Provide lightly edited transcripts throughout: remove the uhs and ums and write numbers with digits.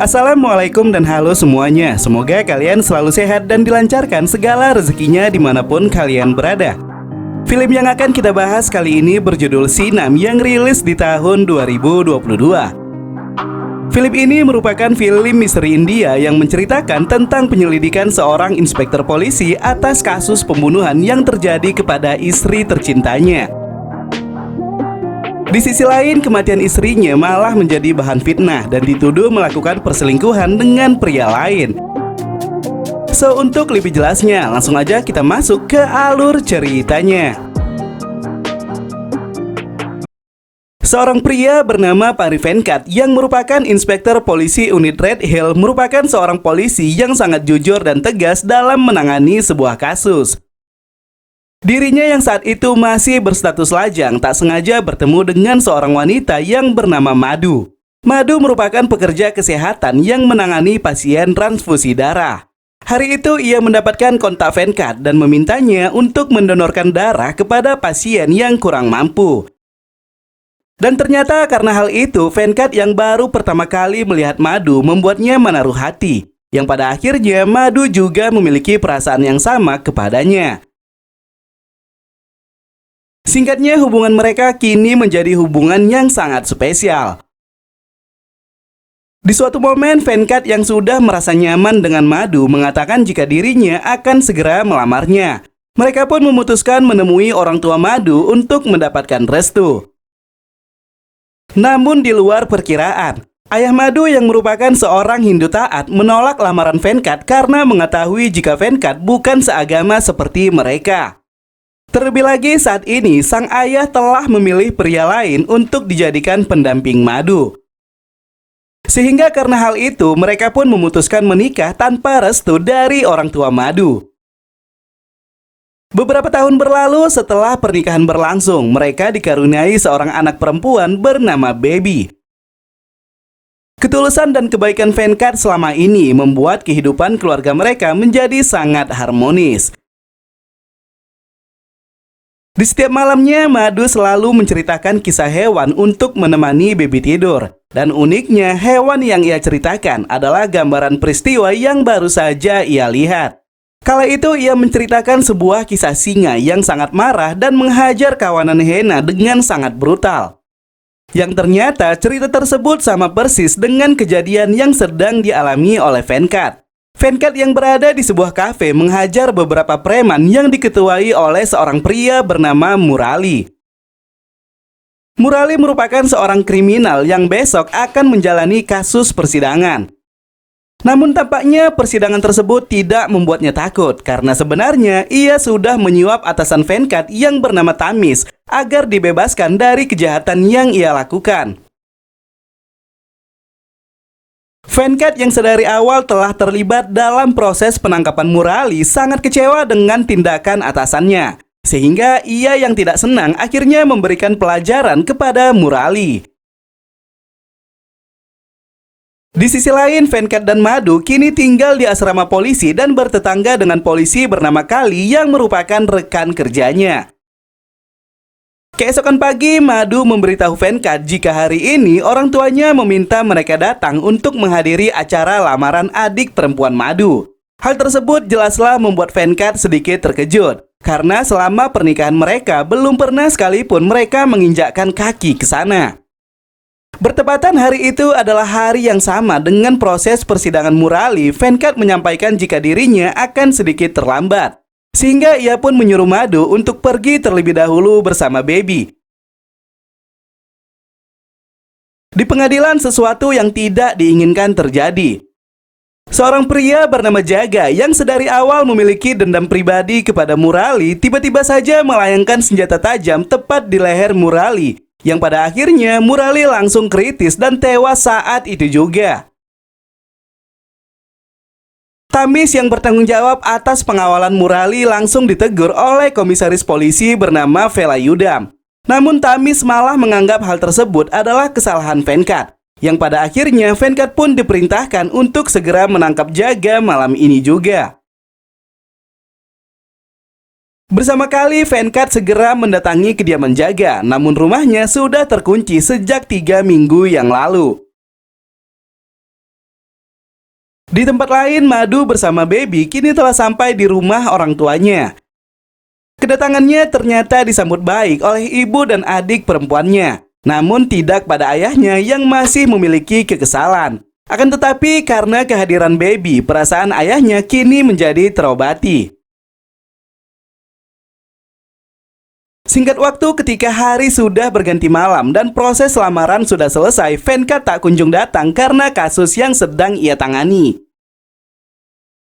Assalamualaikum dan halo semuanya. Semoga kalian selalu sehat dan dilancarkan segala rezekinya dimanapun kalian berada. Film yang akan kita bahas kali ini berjudul Sinam yang rilis di tahun 2022. Film ini merupakan film misteri India yang menceritakan tentang penyelidikan seorang inspektur polisi atas kasus pembunuhan yang terjadi kepada istri tercintanya. Di sisi lain, kematian istrinya malah menjadi bahan fitnah dan dituduh melakukan perselingkuhan dengan pria lain. So, untuk lebih jelasnya, langsung aja kita masuk ke alur ceritanya. Seorang pria bernama Pari Venkat yang merupakan inspektur polisi unit Red Hill merupakan seorang polisi yang sangat jujur dan tegas dalam menangani sebuah kasus. Dirinya yang saat itu masih berstatus lajang tak sengaja bertemu dengan seorang wanita yang bernama Madu. Madu merupakan pekerja kesehatan yang menangani pasien transfusi darah. Hari itu ia mendapatkan kontak Venkat dan memintanya untuk mendonorkan darah kepada pasien yang kurang mampu. Dan ternyata karena hal itu, Venkat yang baru pertama kali melihat Madu membuatnya menaruh hati, yang pada akhirnya Madu juga memiliki perasaan yang sama kepadanya. Singkatnya, hubungan mereka kini menjadi hubungan yang sangat spesial. Di suatu momen, Venkat yang sudah merasa nyaman dengan Madu mengatakan jika dirinya akan segera melamarnya. Mereka pun memutuskan menemui orang tua Madu untuk mendapatkan restu. Namun di luar perkiraan, ayah Madu yang merupakan seorang Hindu taat menolak lamaran Venkat karena mengetahui jika Venkat bukan seagama seperti mereka. Terlebih lagi saat ini sang ayah telah memilih pria lain untuk dijadikan pendamping Madu. Sehingga karena hal itu mereka pun memutuskan menikah tanpa restu dari orang tua Madu. Beberapa tahun berlalu setelah pernikahan berlangsung, mereka dikaruniai seorang anak perempuan bernama Baby. Ketulusan dan kebaikan Venkat selama ini membuat kehidupan keluarga mereka menjadi sangat harmonis. Di setiap malamnya, Madu selalu menceritakan kisah hewan untuk menemani Baby tidur. Dan uniknya, hewan yang ia ceritakan adalah gambaran peristiwa yang baru saja ia lihat. Kala itu ia menceritakan sebuah kisah singa yang sangat marah dan menghajar kawanan hiena dengan sangat brutal. Yang ternyata cerita tersebut sama persis dengan kejadian yang sedang dialami oleh Venkat. Venkat yang berada di sebuah kafe menghajar beberapa preman yang diketuai oleh seorang pria bernama Murali. Murali merupakan seorang kriminal yang besok akan menjalani kasus persidangan. Namun tampaknya persidangan tersebut tidak membuatnya takut karena sebenarnya ia sudah menyuap atasan Venkat yang bernama Tamis agar dibebaskan dari kejahatan yang ia lakukan. Venkat yang sedari awal telah terlibat dalam proses penangkapan Murali sangat kecewa dengan tindakan atasannya. Sehingga ia yang tidak senang akhirnya memberikan pelajaran kepada Murali. Di sisi lain, Venkat dan Madu kini tinggal di asrama polisi dan bertetangga dengan polisi bernama Kali yang merupakan rekan kerjanya. Keesokan pagi, Madu memberitahu Venkat jika hari ini orang tuanya meminta mereka datang untuk menghadiri acara lamaran adik perempuan Madu. Hal tersebut jelaslah membuat Venkat sedikit terkejut, karena selama pernikahan mereka belum pernah sekalipun mereka menginjakkan kaki ke sana. Bertepatan hari itu adalah hari yang sama dengan proses persidangan Murali, Venkat menyampaikan jika dirinya akan sedikit terlambat. Sehingga ia pun menyuruh Madu untuk pergi terlebih dahulu bersama Baby. Di pengadilan sesuatu yang tidak diinginkan terjadi. Seorang pria bernama Jaga yang sedari awal memiliki dendam pribadi kepada Murali tiba-tiba saja melayangkan senjata tajam tepat di leher Murali, yang pada akhirnya Murali langsung kritis dan tewas saat itu juga. Tamis yang bertanggung jawab atas pengawalan Murali langsung ditegur oleh komisaris polisi bernama Velayudam. Namun Tamis malah menganggap hal tersebut adalah kesalahan Venkat, yang pada akhirnya Venkat pun diperintahkan untuk segera menangkap Jaga malam ini juga. Bersama Kali, Venkat segera mendatangi kediaman Jaga, namun rumahnya sudah terkunci sejak 3 minggu yang lalu. Di tempat lain, Madu bersama Baby kini telah sampai di rumah orang tuanya. Kedatangannya ternyata disambut baik oleh ibu dan adik perempuannya, namun tidak pada ayahnya yang masih memiliki kekesalan. Akan tetapi karena kehadiran Baby, perasaan ayahnya kini menjadi terobati. Singkat waktu ketika hari sudah berganti malam dan proses lamaran sudah selesai, Venkat tak kunjung datang karena kasus yang sedang ia tangani.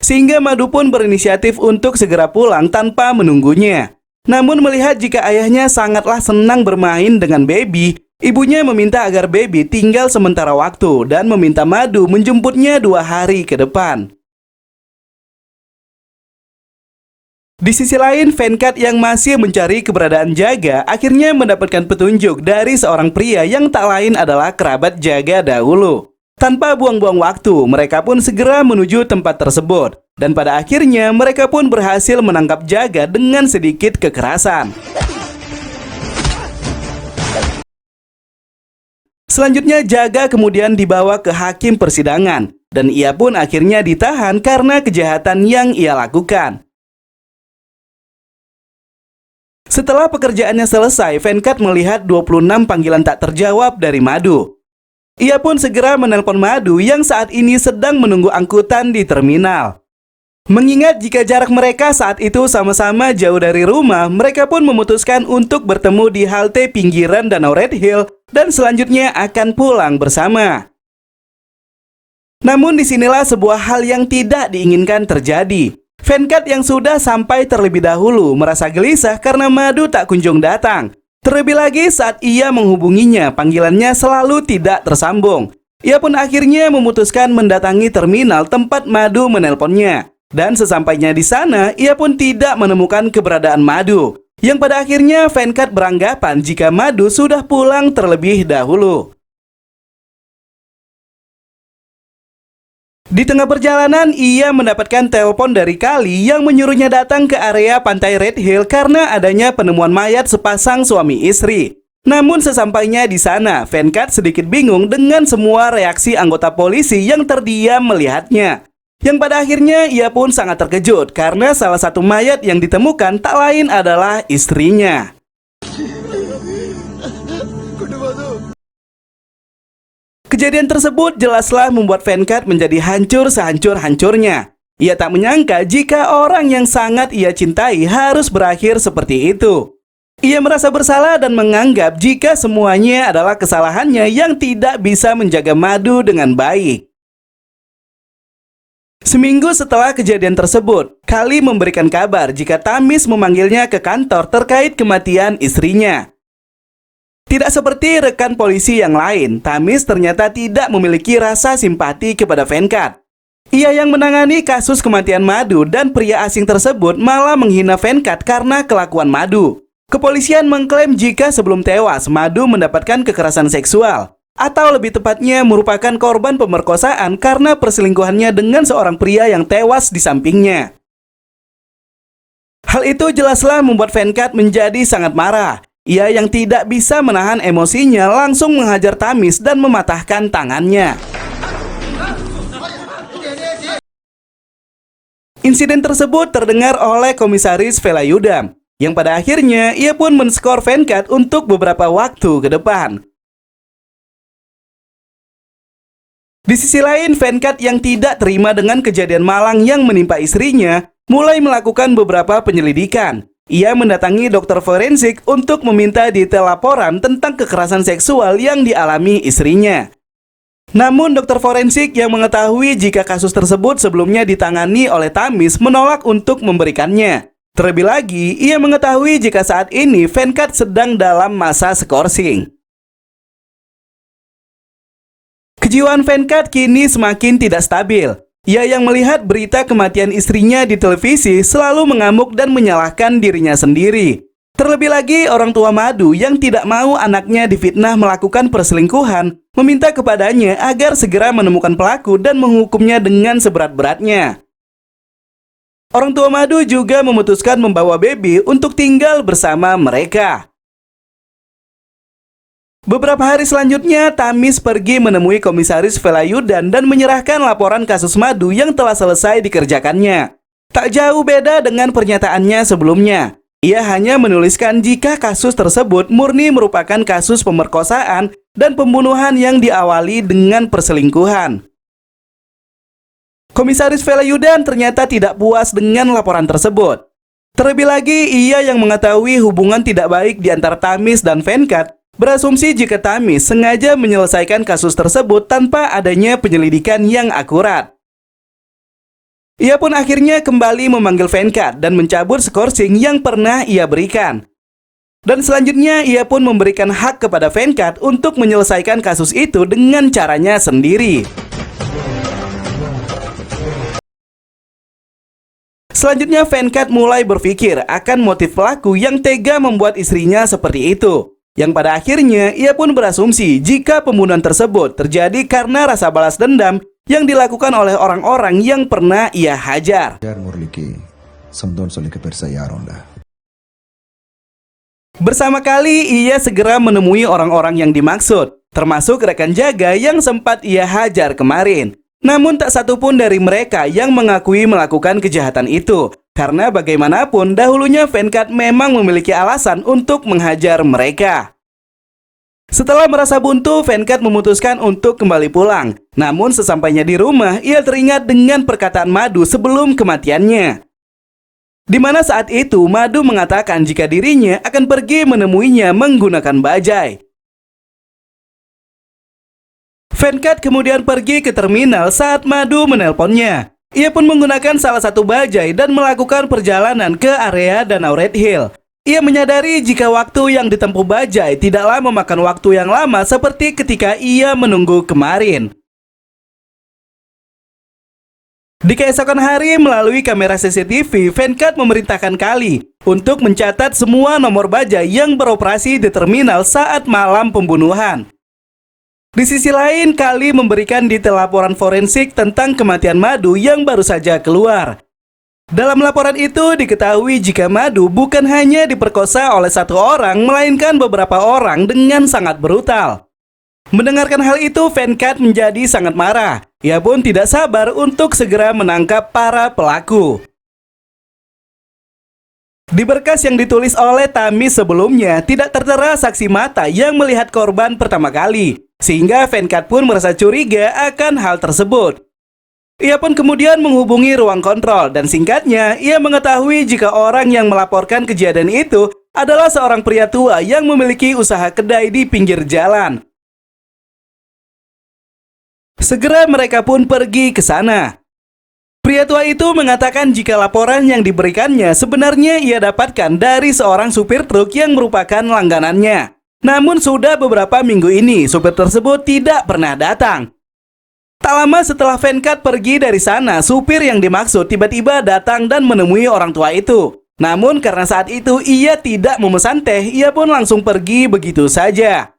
Sehingga Madu pun berinisiatif untuk segera pulang tanpa menunggunya. Namun melihat jika ayahnya sangatlah senang bermain dengan Baby, ibunya meminta agar Baby tinggal sementara waktu dan meminta Madu menjemputnya 2 hari ke depan. Di sisi lain, Venkat yang masih mencari keberadaan Jaga akhirnya mendapatkan petunjuk dari seorang pria yang tak lain adalah kerabat Jaga dahulu. Tanpa buang-buang waktu, mereka pun segera menuju tempat tersebut. Dan pada akhirnya, mereka pun berhasil menangkap Jaga dengan sedikit kekerasan. Selanjutnya, Jaga kemudian dibawa ke hakim persidangan. Dan ia pun akhirnya ditahan karena kejahatan yang ia lakukan. Setelah pekerjaannya selesai, Venkat melihat 26 panggilan tak terjawab dari Madu. Ia pun segera menelpon Madu yang saat ini sedang menunggu angkutan di terminal. Mengingat jika jarak mereka saat itu sama-sama jauh dari rumah, mereka pun memutuskan untuk bertemu di halte pinggiran Danau Red Hill dan selanjutnya akan pulang bersama. Namun disinilah sebuah hal yang tidak diinginkan terjadi. Venkat yang sudah sampai terlebih dahulu merasa gelisah karena Madu tak kunjung datang. Terlebih lagi saat ia menghubunginya, panggilannya selalu tidak tersambung. Ia pun akhirnya memutuskan mendatangi terminal tempat Madu menelponnya. Dan sesampainya di sana, ia pun tidak menemukan keberadaan Madu. Yang pada akhirnya Venkat beranggapan jika Madu sudah pulang terlebih dahulu. Di tengah perjalanan, ia mendapatkan telepon dari Kali yang menyuruhnya datang ke area pantai Red Hill karena adanya penemuan mayat sepasang suami istri. Namun sesampainya di sana, Venkat sedikit bingung dengan semua reaksi anggota polisi yang terdiam melihatnya. Yang pada akhirnya ia pun sangat terkejut karena salah satu mayat yang ditemukan tak lain adalah istrinya. Kejadian tersebut jelaslah membuat Venkat menjadi hancur sehancur-hancurnya. Ia tak menyangka jika orang yang sangat ia cintai harus berakhir seperti itu. Ia merasa bersalah dan menganggap jika semuanya adalah kesalahannya yang tidak bisa menjaga Madu dengan baik. Seminggu setelah kejadian tersebut, Kali memberikan kabar jika Tamis memanggilnya ke kantor terkait kematian istrinya. Tidak seperti rekan polisi yang lain, Tamis ternyata tidak memiliki rasa simpati kepada Venkat. Ia yang menangani kasus kematian Madu dan pria asing tersebut malah menghina Venkat karena kelakuan Madu. Kepolisian mengklaim jika sebelum tewas, Madu mendapatkan kekerasan seksual. Atau lebih tepatnya merupakan korban pemerkosaan karena perselingkuhannya dengan seorang pria yang tewas di sampingnya. Hal itu jelaslah membuat Venkat menjadi sangat marah. Ia yang tidak bisa menahan emosinya langsung menghajar Tamis dan mematahkan tangannya. Insiden tersebut terdengar oleh Komisaris Velayudam, yang pada akhirnya ia pun men-skor Venkat untuk beberapa waktu ke depan. Di sisi lain, Venkat yang tidak terima dengan kejadian malang yang menimpa istrinya mulai melakukan beberapa penyelidikan. Ia mendatangi dokter forensik untuk meminta detail laporan tentang kekerasan seksual yang dialami istrinya. Namun dokter forensik yang mengetahui jika kasus tersebut sebelumnya ditangani oleh Tamis menolak untuk memberikannya. Terlebih lagi, ia mengetahui jika saat ini Venkat sedang dalam masa skorsing. Kejiwaan Venkat kini semakin tidak stabil. Ia yang melihat berita kematian istrinya di televisi selalu mengamuk dan menyalahkan dirinya sendiri. Terlebih lagi orang tua Madu yang tidak mau anaknya difitnah melakukan perselingkuhan meminta kepadanya agar segera menemukan pelaku dan menghukumnya dengan seberat-beratnya. Orang tua Madu juga memutuskan membawa Baby untuk tinggal bersama mereka. Beberapa hari selanjutnya, Tamis pergi menemui Komisaris Velayudan dan menyerahkan laporan kasus Madu yang telah selesai dikerjakannya. Tak jauh beda dengan pernyataannya sebelumnya. Ia hanya menuliskan jika kasus tersebut murni merupakan kasus pemerkosaan dan pembunuhan yang diawali dengan perselingkuhan. Komisaris Velayudan ternyata tidak puas dengan laporan tersebut. Terlebih lagi, ia yang mengetahui hubungan tidak baik di antara Tamis dan Venkat berasumsi jika Tamis sengaja menyelesaikan kasus tersebut tanpa adanya penyelidikan yang akurat. Ia pun akhirnya kembali memanggil Venkat dan mencabut skorsing yang pernah ia berikan. Dan selanjutnya ia pun memberikan hak kepada Venkat untuk menyelesaikan kasus itu dengan caranya sendiri. Selanjutnya Venkat mulai berpikir akan motif pelaku yang tega membuat istrinya seperti itu. Yang pada akhirnya ia pun berasumsi jika pembunuhan tersebut terjadi karena rasa balas dendam yang dilakukan oleh orang-orang yang pernah ia hajar. Bersama kali ia segera menemui orang-orang yang dimaksud, termasuk rekan jaga yang sempat ia hajar kemarin. Namun tak satu pun dari mereka yang mengakui melakukan kejahatan itu. Karena bagaimanapun dahulunya Venkat memang memiliki alasan untuk menghajar mereka. Setelah merasa buntu, Venkat memutuskan untuk kembali pulang. Namun sesampainya di rumah, ia teringat dengan perkataan Madu sebelum kematiannya. Di mana saat itu Madu mengatakan jika dirinya akan pergi menemuinya menggunakan bajai. Venkat kemudian pergi ke terminal saat Madu menelponnya. Ia pun menggunakan salah satu bajai dan melakukan perjalanan ke area Danau Red Hill. Ia menyadari jika waktu yang ditempuh bajai tidaklah memakan waktu yang lama seperti ketika ia menunggu kemarin. Di keesokan hari melalui kamera CCTV, Venkat memerintahkan Kali untuk mencatat semua nomor bajai yang beroperasi di terminal saat malam pembunuhan. Di sisi lain, Kali memberikan detail laporan forensik tentang kematian Madu yang baru saja keluar. Dalam laporan itu diketahui jika Madu bukan hanya diperkosa oleh satu orang, melainkan beberapa orang dengan sangat brutal. Mendengarkan hal itu, Venkat menjadi sangat marah. Ia pun tidak sabar untuk segera menangkap para pelaku. Di berkas yang ditulis oleh Tamis sebelumnya, tidak tertera saksi mata yang melihat korban pertama kali. Sehingga Venkat pun merasa curiga akan hal tersebut. Ia pun kemudian menghubungi ruang kontrol dan singkatnya, ia mengetahui jika orang yang melaporkan kejadian itu adalah seorang pria tua yang memiliki usaha kedai di pinggir jalan. Segera mereka pun pergi ke sana. Pria tua itu mengatakan jika laporan yang diberikannya sebenarnya ia dapatkan dari seorang supir truk yang merupakan langganannya. Namun sudah beberapa minggu ini supir tersebut tidak pernah datang. Tak lama setelah Venkat pergi dari sana, supir yang dimaksud tiba-tiba datang dan menemui orang tua itu. Namun karena saat itu ia tidak memesan teh, ia pun langsung pergi begitu saja.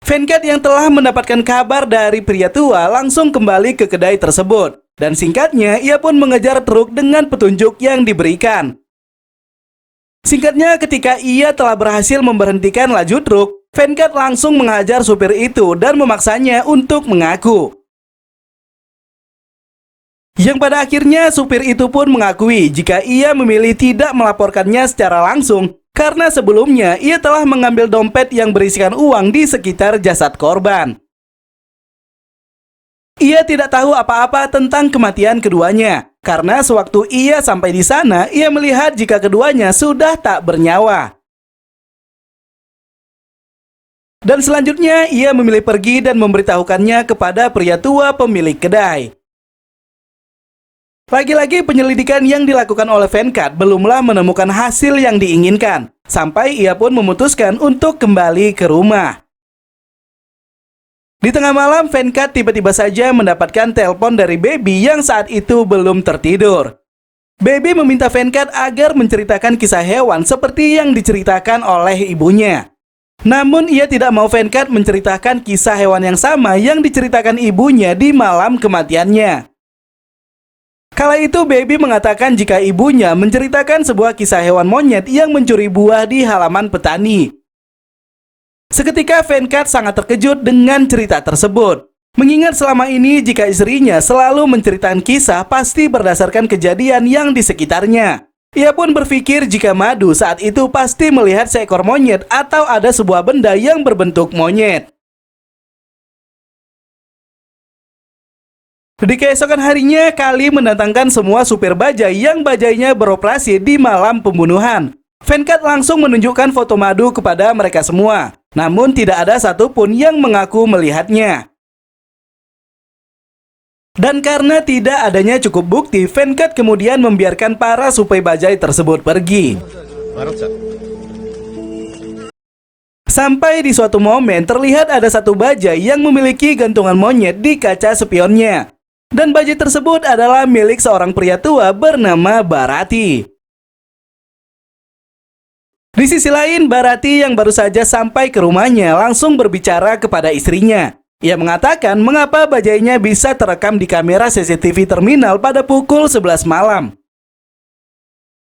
Venkat yang telah mendapatkan kabar dari pria tua langsung kembali ke kedai tersebut. Dan singkatnya ia pun mengejar truk dengan petunjuk yang diberikan. Singkatnya, ketika ia telah berhasil memberhentikan laju truk, Venkat langsung menghajar supir itu dan memaksanya untuk mengaku. Yang pada akhirnya supir itu pun mengakui jika ia memilih tidak melaporkannya secara langsung karena sebelumnya ia telah mengambil dompet yang berisikan uang di sekitar jasad korban. Ia tidak tahu apa-apa tentang kematian keduanya, karena sewaktu ia sampai di sana, ia melihat jika keduanya sudah tak bernyawa. Dan selanjutnya, ia memilih pergi dan memberitahukannya kepada pria tua pemilik kedai. Lagi-lagi penyelidikan yang dilakukan oleh Venkat belumlah menemukan hasil yang diinginkan, sampai ia pun memutuskan untuk kembali ke rumah. Di tengah malam, Venkat tiba-tiba saja mendapatkan telepon dari Baby yang saat itu belum tertidur. Baby meminta Venkat agar menceritakan kisah hewan seperti yang diceritakan oleh ibunya. Namun ia tidak mau Venkat menceritakan kisah hewan yang sama yang diceritakan ibunya di malam kematiannya. Kala itu Baby mengatakan jika ibunya menceritakan sebuah kisah hewan monyet yang mencuri buah di halaman petani. Seketika Venkat sangat terkejut dengan cerita tersebut. Mengingat selama ini jika istrinya selalu menceritakan kisah pasti berdasarkan kejadian yang di sekitarnya. Ia pun berpikir jika Madu saat itu pasti melihat seekor monyet atau ada sebuah benda yang berbentuk monyet. Di keesokan harinya, Kali mendatangkan semua supir bajai yang bajainya beroperasi di malam pembunuhan. Venkat langsung menunjukkan foto Madu kepada mereka semua. Namun tidak ada satupun yang mengaku melihatnya. Dan karena tidak adanya cukup bukti, Venkat kemudian membiarkan para supir bajai tersebut pergi. Sampai di suatu momen terlihat ada satu bajai yang memiliki gantungan monyet di kaca spionnya. Dan bajai tersebut adalah milik seorang pria tua bernama Bharati. Di sisi lain, Bharati yang baru saja sampai ke rumahnya langsung berbicara kepada istrinya. Ia mengatakan mengapa bajainya bisa terekam di kamera CCTV terminal pada pukul 11 malam.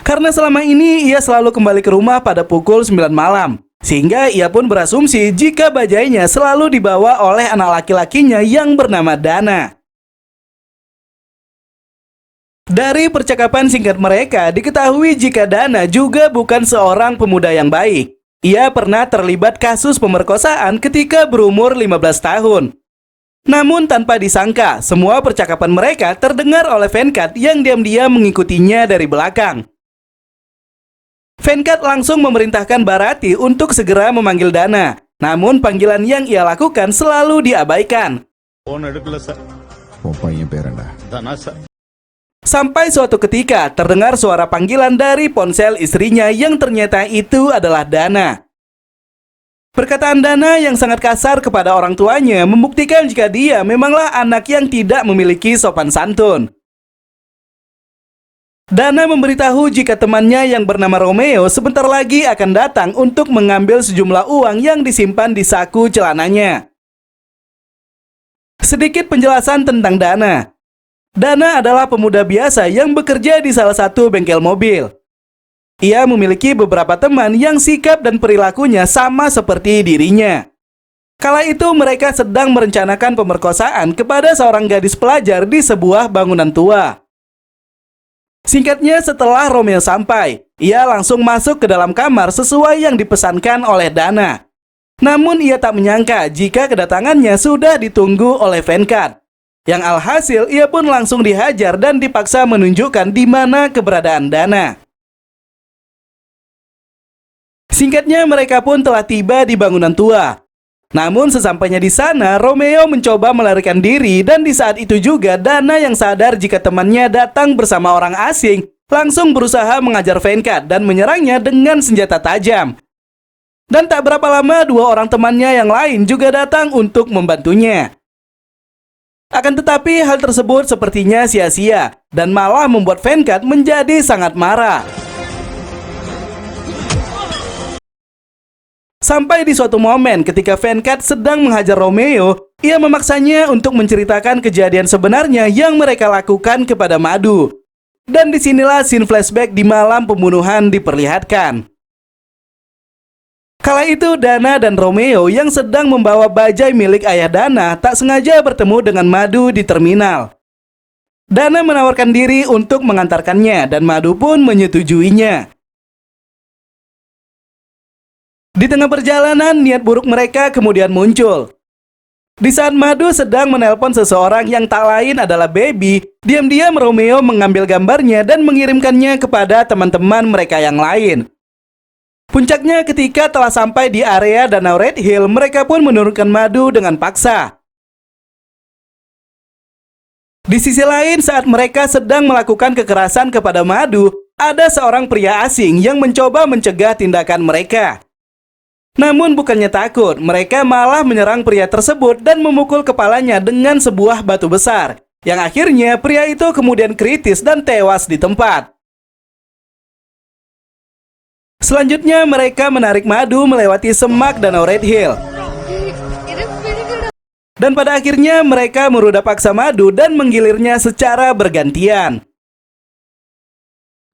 Karena selama ini ia selalu kembali ke rumah pada pukul 9 malam. Sehingga ia pun berasumsi jika bajainya selalu dibawa oleh anak laki-lakinya yang bernama Dana. Dari percakapan singkat mereka, diketahui jika Dana juga bukan seorang pemuda yang baik. Ia pernah terlibat kasus pemerkosaan ketika berumur 15 tahun. Namun tanpa disangka, semua percakapan mereka terdengar oleh Venkat yang diam-diam mengikutinya dari belakang. Venkat langsung memerintahkan Bharati untuk segera memanggil Dana. Namun panggilan yang ia lakukan selalu diabaikan. Sampai suatu ketika terdengar suara panggilan dari ponsel istrinya yang ternyata itu adalah Dana. Perkataan Dana yang sangat kasar kepada orang tuanya membuktikan jika dia memanglah anak yang tidak memiliki sopan santun. Dana memberitahu jika temannya yang bernama Romeo sebentar lagi akan datang untuk mengambil sejumlah uang yang disimpan di saku celananya. Sedikit penjelasan tentang Dana. Dana adalah pemuda biasa yang bekerja di salah satu bengkel mobil. Ia memiliki beberapa teman yang sikap dan perilakunya sama seperti dirinya. Kala itu mereka sedang merencanakan pemerkosaan kepada seorang gadis pelajar di sebuah bangunan tua. Singkatnya, setelah Romeo sampai, ia langsung masuk ke dalam kamar sesuai yang dipesankan oleh Dana. Namun ia tak menyangka jika kedatangannya sudah ditunggu oleh Venkat. Yang alhasil ia pun langsung dihajar dan dipaksa menunjukkan di mana keberadaan Dana. Singkatnya, mereka pun telah tiba di bangunan tua. Namun sesampainya di sana, Romeo mencoba melarikan diri dan di saat itu juga Dana yang sadar jika temannya datang bersama orang asing langsung berusaha mengajar Venkat dan menyerangnya dengan senjata tajam. Dan tak berapa lama dua orang temannya yang lain juga datang untuk membantunya. Akan tetapi hal tersebut sepertinya sia-sia dan malah membuat Venkat menjadi sangat marah. Sampai di suatu momen ketika Venkat sedang menghajar Romeo, ia memaksanya untuk menceritakan kejadian sebenarnya yang mereka lakukan kepada Madu. Dan disinilah scene flashback di malam pembunuhan diperlihatkan. Kala itu Dana dan Romeo yang sedang membawa bajai milik ayah Dana tak sengaja bertemu dengan Madu di terminal. Dana menawarkan diri untuk mengantarkannya dan Madu pun menyetujuinya. Di tengah perjalanan, niat buruk mereka kemudian muncul. Di saat Madu sedang menelpon seseorang yang tak lain adalah Baby, diam-diam Romeo mengambil gambarnya dan mengirimkannya kepada teman-teman mereka yang lain. Puncaknya ketika telah sampai di area Danau Red Hill, mereka pun menurunkan Madu dengan paksa. Di sisi lain, saat mereka sedang melakukan kekerasan kepada Madu, ada seorang pria asing yang mencoba mencegah tindakan mereka. Namun bukannya takut, mereka malah menyerang pria tersebut dan memukul kepalanya dengan sebuah batu besar. Yang akhirnya pria itu kemudian kritis dan tewas di tempat. Selanjutnya mereka menarik Madu melewati semak Danau Red Hill. Dan pada akhirnya mereka meruda paksa Madu dan menggilirnya secara bergantian.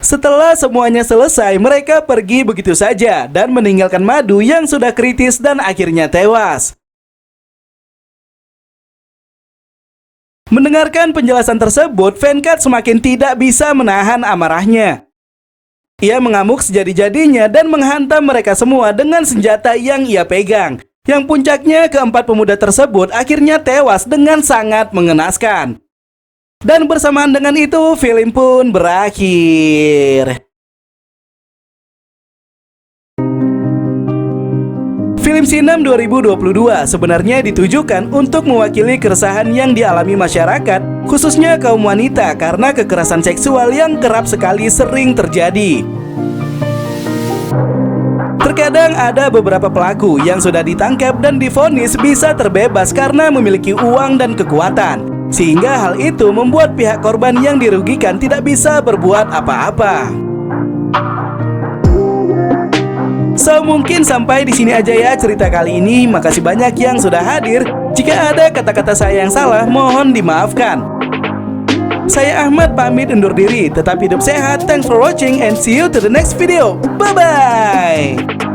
Setelah semuanya selesai, mereka pergi begitu saja dan meninggalkan Madu yang sudah kritis dan akhirnya tewas. Mendengarkan penjelasan tersebut, Venkat semakin tidak bisa menahan amarahnya. Ia mengamuk sejadi-jadinya dan menghantam mereka semua dengan senjata yang ia pegang. Yang puncaknya, keempat pemuda tersebut akhirnya tewas dengan sangat mengenaskan. Dan bersamaan dengan itu, film pun berakhir. Film Sinem 2022 sebenarnya ditujukan untuk mewakili keresahan yang dialami masyarakat, khususnya kaum wanita, karena kekerasan seksual yang kerap sekali sering terjadi. Terkadang ada beberapa pelaku yang sudah ditangkap dan divonis bisa terbebas karena memiliki uang dan kekuatan, sehingga hal itu membuat pihak korban yang dirugikan tidak bisa berbuat apa-apa. So, mungkin sampai di sini aja ya cerita kali ini. Makasih banyak yang sudah hadir. Jika ada kata-kata saya yang salah, mohon dimaafkan. Saya Ahmad pamit undur diri. Tetap hidup sehat. Thanks for watching and see you to the next video. Bye-bye.